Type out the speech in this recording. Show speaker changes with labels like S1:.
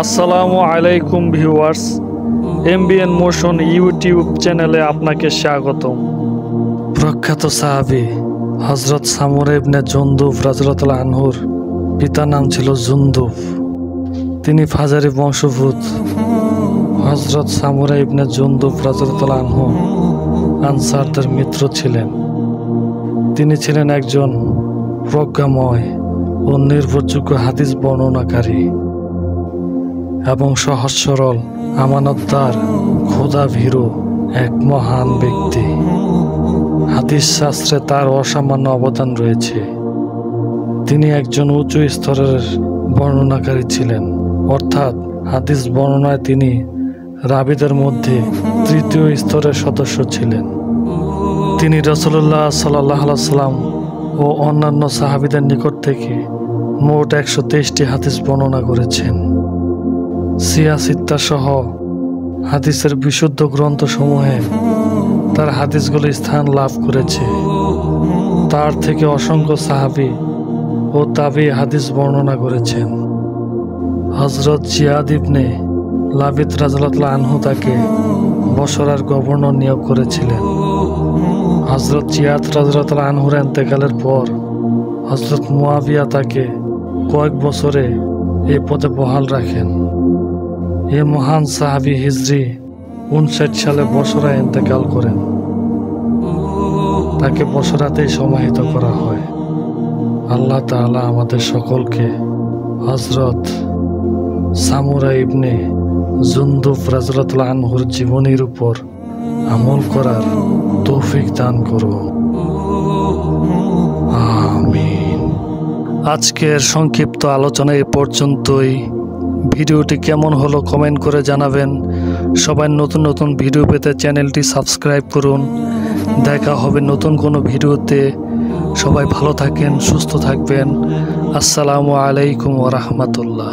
S1: আসসালামু আলাইকুম viewers, MBN motion YouTube চ্যানেলে আপনাকে স্বাগতম। প্রখ্যাত সাহাবী হযরত সামুরা ইবনে জুনদুব রাদিয়াল্লাহু আনহুর পিতার নাম ছিল জুনদুব। তিনি ফাজারি বংশোদ্ভূত। হযরত সামুরা ইবনে জুনদুব রাদিয়াল্লাহু আনহু আনসারদের মিত্র ছিলেন। তিনি ছিলেন একজন প্রজ্ঞাময় ও নির্ভরযোগ্য হাদিস বর্ণনাকারী এবং সহজ সরল আমানতদার খোদাভীরু এক মহান ব্যক্তি। হাদিস শাস্ত্রে তার অসামান্য অবদান রয়েছে। তিনি একজন উঁচু স্তরের বর্ণনাকারী ছিলেন, অর্থাৎ হাদিস বর্ণনায় তিনি রাবীদের মধ্যে তৃতীয় স্তরের সদস্য ছিলেন। তিনি রাসূলুল্লাহ সাল্লাল্লাহু আলাইহি ওয়াসাল্লাম ও অন্যান্য সাহাবীদের নিকট থেকে মোট 123টি হাদিস বর্ণনা করেছেন। সিয়া সিত্তা সহ হাদিসের বিশুদ্ধ গ্রন্থসমূহে তার হাদিসগুলো স্থান লাভ করেছে। তার থেকে অসংখ্য সাহাবী ও তাবী হাদিস বর্ণনা করেছেন। হযরত জিয়াদ ইবনে লাবিদ রাদিয়াল্লাহু আনহু তাকে বসরার গভর্নর নিয়োগ করেছিলেন। হযরত জিয়াদ রাদিয়াল্লাহু আনহুর ইন্তেকালের পর হযরত মুয়াবিয়া তাকে কয়েক বছরে এই পদে বহাল রাখেন। এ মহান সাহাবী হিজরি 59 সালে বসরায় ইন্তেকাল করেন। তাকে বসরাতেই সমাহিত করা হয়। আল্লাহ তাআলা আমাদের সকলকে হযরত সামুরা ইবনে জুনদুব রাদিয়াল্লাহু আনহুর জীবনীর উপর আমল করার তৌফিক দান করুন, আমিন। আজকের সংক্ষিপ্ত আলোচনা এ পর্যন্তই। ভিডিওটি কেমন হলো কমেন্ট করে জানাবেন। সবাই নতুন নতুন ভিডিও পেতে চ্যানেলটি সাবস্ক্রাইব করুন। দেখা হবে নতুন কোনো ভিডিওতে। সবাই ভালো থাকেন, সুস্থ থাকবেন। আসসালামু আলাইকুম ওয়া রাহমাতুল্লাহ।